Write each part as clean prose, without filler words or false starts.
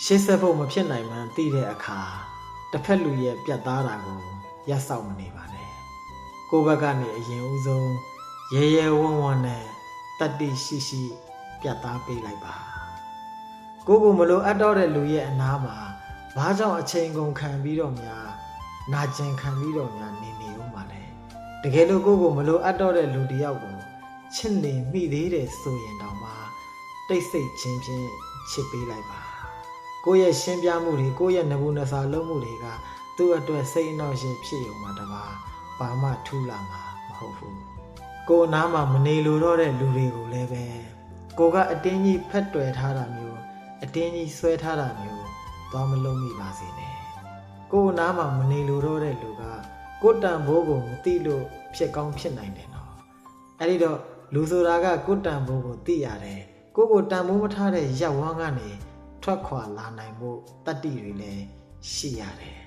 ရှေ့ဆက်ဖို့မဖြစ်နိုင်မှန်းသိတဲ့အခါတစ်ဖက်လူရဲ့ပြတ်သားတာကိုရပ်ဆောက်မနေပါနဲ့ကိုယ့်ဘက်ကနေအရင်ဦးဆုံးရဲရဲဝံ့ဝံ့နဲ့တတ္တိရှိရှိပြတ်သားပေးလိုက်ပါကိုမလိုအပ်တော့တဲ့လူရဲ့အနားမှာဘာကြောင့်အချိန်ကုန်ခံပြီးတော့များနာကျင်ခံပြီးတော့များနေဦးမှာလဲတကယ်လို့ကိုမလိုအပ်တော့တဲ့လူတစ်ယောက်ကိုချစ်နေမိသေးတယ်ဆိုရင်တောင်မှတိတ်ဆိတ်ခြင်းဖြင့်ချစ်ပေးလိုက်ပါကိုရဲ့ရှင်းပြမှုတွေကိုရဲ့နဘူးနစာလုံးမှုတွေကသူ့အတွက်စိတ်အနှောက်အယှက်ဖြစ်ရုံမှတပါဘာမှထူးလာမှာမဟုတ်ဘူးကိုအနားမှာမနေလိုတော့တဲ့လူတွေကိုလည်းပဲကိုကအတင်းကြီးဖက်တွယ်ထားတာမျိုးအတင်းကြီးဆွဲထားတာမျိုးသွားမလုံးမိပါစေနဲ့ကိုအနားမှာမနေလိုတော့တဲ့လူကကိုတန်ဖိုးကိုမသိလို့ဖြစ်ကောင်းဖြစ်နိုင်တယ်နော်အဲ့ဒီတော့လူဆိုတာကကိုတန်ဖိုးကိုသိရတယ်ကိုတန်ဖိုးမထားတဲ့ရပ်ဝန်းကနေထွက်ခွာလာနိုင်ဖို့တတ္တိတွေလည်းရှိရတယ်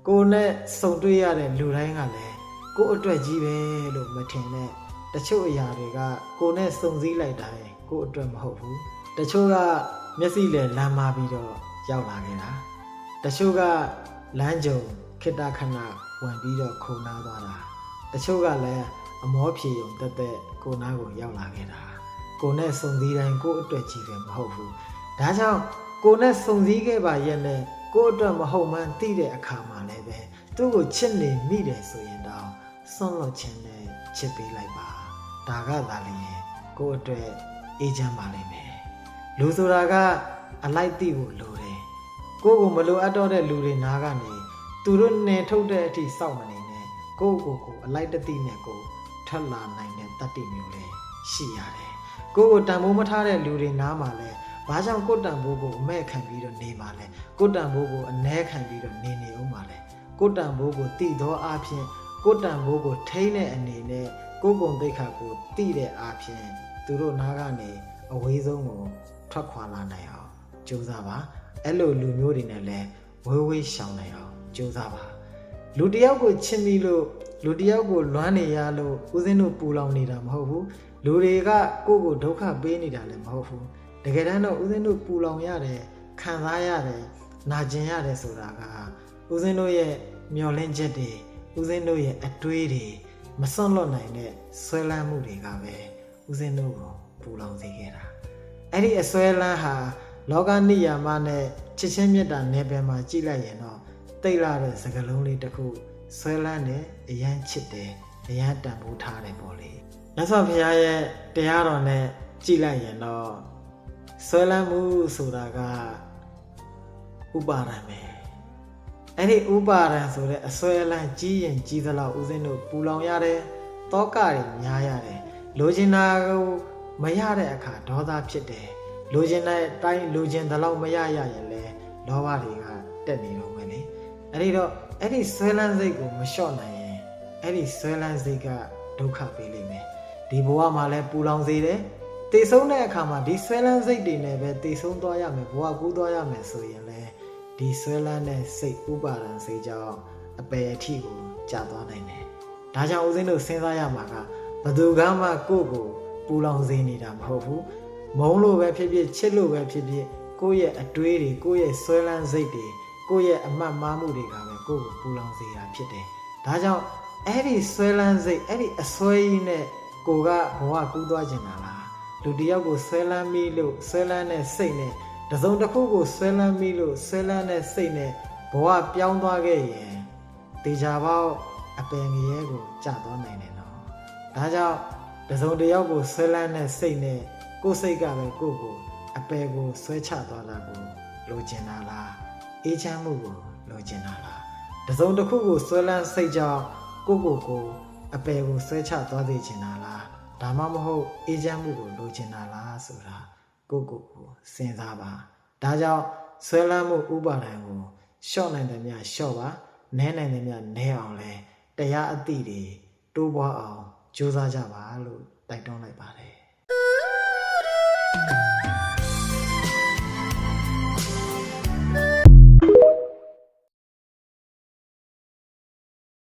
ကိုနဲ့ဆုံတွေ့ရတဲ့လူတိုင်းကလည်းကိုအတွက်ကြီးပဲလို့မထင်နဲ့တချို့အရာတွေကကိုနဲ့စုံစည်းလိုက်တိုင်းကိုအတွက်မဟုတ်ဘူးတချို့ကမျက်စိလည်းလမ်းမာပြီးတော့ရောက်လာခဲ့တာတချို့ကလမ်းကြုံခိတ္တခဏဝင်ပြီးတော့ခုန်နာသွားတာတချို့ကလည်းအမောဖြေုံတက်တက်ကိုနားကိုရောက်လာခဲ့တာကိုနဲ့စုံစည်းတိုင်းကိုအတွက်ကြီးပဲမဟုတ်ဘူးဒါကြောင့်ကိုနဲ့စုံစည်းခဲ့ပါရဲ့နဲ့ကိုအတွက်မဟုတ်မှန်းသိတဲ့အခါမှာလည်းပဲသူ့ကိုချစ်နေမိတယ်ဆိုရင်တော့စွန့်လွတ်ခြင်းနဲ့ချစ်ပေးလိုက်ပါဒါကသာလျှင်ကိုအတွက်အေးချမ်းပါလိမ့်မယ်လူဆိုတာကအလိုက်သိဖို့လိုတယ်ကိုမလိုအပ်တော့တဲ့လူတွေနားကနေသူတို့နှင်ထုတ်တဲ့အထိစောင့်မနေနဲ့ကိုအလိုက်တသိနဲ့ကိုထွက်လာနိုင်တဲ့တတ္တိမျိုးလေးရှိရတယ်ကိုတန်ဖိုးမထားတဲ့လူတွေနားမှာလဲဘာကြောင့်ကိုတန်ဖိုးကိုအမဲ့ခံပြီးတော့နေမှာလဲကိုတန်ဖိုးကိုအ ਨੇ ခံပြီးတော့နေဦးမှာလဲကိုတန်ဖိုးကိုတည်သောအားဖြင့်ကိုတန်ဖိုးကိုထိန်းတဲ့အနေနဲ့ကိုကုံသိက္ခာကိုတည်တဲ့အားဖြင့်သူတို့နားကနေအဝေးဆုံးကိုထွက်ခွာလာနိုင်အောင်ကြိုးစားပါအဲ့လိုလူမျိုးတွေနဲ့လည်းဝေးရှောင်နိုင်အောင်ကြိုးစားပါလူတယောက်ကိုချစ်မိလို့လူတယောက်ကိုလွမ်းနေရလို့ဦးစင်းတို့ပူလောင်နေတာမဟုတ်ဘူးလူတွေကကိုဒုက္ခပေးနေတာလည်းမဟုတ်ဘူးတကယ်တမ်းတော့ဦးစင်းတို့ပူလောင်ရတယ်ခံစားရတယ်နာကျင်ရတယ်ဆိုတာကဦးစင်းတို့ရဲ့မျောလင့်ချက်တွေဦးစင်းတို့ရဲ့အတွေးတွေမစွန့်လွတ်နိုင်တဲ့ဆွဲလန်းမှုတွေကပဲဦးစင်းတို့ကိုပူလောင်စေခဲ့တာအဲ့ဒီအဆွဲလန်းဟာလောကနိယာမနဲ့ချစ်ချင်းမြတ်တာနယ်ပယ်မှာကြည့်လိုက်ရင်တော့တိတ်လာတဲ့စကားလုံးလေးတစ်ခုဆွဲလန်းတယ်အယမ်းချစ်တယ်အယမ်းတန်ဖိုးထားတယ်ပေါ့လေမြတ်စွာဘုရားရဲ့တရားတော်နဲ့ကြည့်လိုက်ရင်တော့ဆွဲလန်းမှုဆိုတာကဥပါဒံပဲအဲ့ဒီဥပါဒံဆိုတဲ့အဆွဲလန်းကြီးရင်ကြီးသလောက်ဦးစင်းတို့ပူလောင်ရတယ်တောကတွေများရတယ်လိုချင်တာကိုမရတဲ့အခါဒေါသဖြစ်တယ်လိုချင်တဲ့အတိုင်းလိုချင်သလောက်မရရရင်လဲလောဘတွေကတက်နေတော့မယ်လေအဲ့ဒီတော့အဲ့ဒီဆွဲလန်းစိတ်ကိုမလျှော့နိုင်ရင်အဲ့ဒီဆွဲလန်းစိတ်ကဒုက္ခပေးလိမ့်မယ်ဒီဘဝမှာလဲပူလောင်စေတယ်တည်ဆုံးတဲ့အခါမှာဒီဆွဲလန်းစိတ်တွေနဲ့ပဲတည်ဆုံးသွားရမယ်ဘဝကူးသွားရမယ်ဆိုရင်လဲဒီဆွဲလန်းတဲ့စိတ်ဥပါဒံစိတ်ကြောင့်အပယ်အထိကိုကြာသွားနိုင်တယ်ဒါကြောင့်ဦးဇင်းတို့စဉ်းစားရမှာကဘသူကမှကိုယ့်ကိုပူလောင်စေနေတာမဟုတ်ဘူးမုန်းလို့ပဲဖြစ်ဖြစ်ချစ်လို့ပဲဖြစ်ဖြစ်ကိုယ့်ရဲ့အတွေးတွေကိုယ့်ရဲ့ဆွဲလန်းစိတ်တွေကိုယ့်ရဲ့အမှတ်မှားမှုတွေကပဲကိုယ့်ကိုပူလောင်စေတာဖြစ်တယ်ဒါကြောင့်အဲ့ဒီဆွဲလန်းစိတ်အဲ့ဒီအစွဲကြီးနဲ့ကိုကဘဝကူးသွားကျင်တာလားလူတယောက်ကိုဆွဲလန်းမိလို့ဆွဲလန်းတဲ့စိတ်နဲ့တစုံတစ်ခုကိုဆွဲလန်းမိလို့ဆွဲလန်းတဲ့စိတ်နဲ့ဘဝပြောင်းသွားခဲ့ရင်တေချာပေါက်အပင်ငရဲကိုကြာသွားနိုင်တယ်နော်ဒါကြောင့်တစုံတစ်ယောက်ကိုဆွဲလန်းတဲ့စိတ်နဲ့ကိုယ်စိတ်ကပဲကိုယ့်ကိုအပယ်ကိုဆွဲချသွားတာကိုလိုချင်တာလားအေးချမ်းမှုကိုလိုချင်တာလားတစုံတစ်ခုကိုဆွဲလန်းစိတ်ကြောင့်ကိုအပယ်ကိုဆွဲချသွားစေချင်တာလားဒါမှမဟုတ်အေးချမ်းမှုကိုလိုချင်တာလားဆိုတာကိုစဉ်းစားပါဒါကြောင့်ဆွဲလန်းမှုဥပါဒံကိုလျှော့နိုင်တယ်များလျှော့ပါနဲနိုင်တယ်များနဲအောင်လဲတရားအသည့်တွေတိုးပွားအောင်ကြိုးစားကြပါလို့တိုက်တွန်းလိုက်ပါတယ်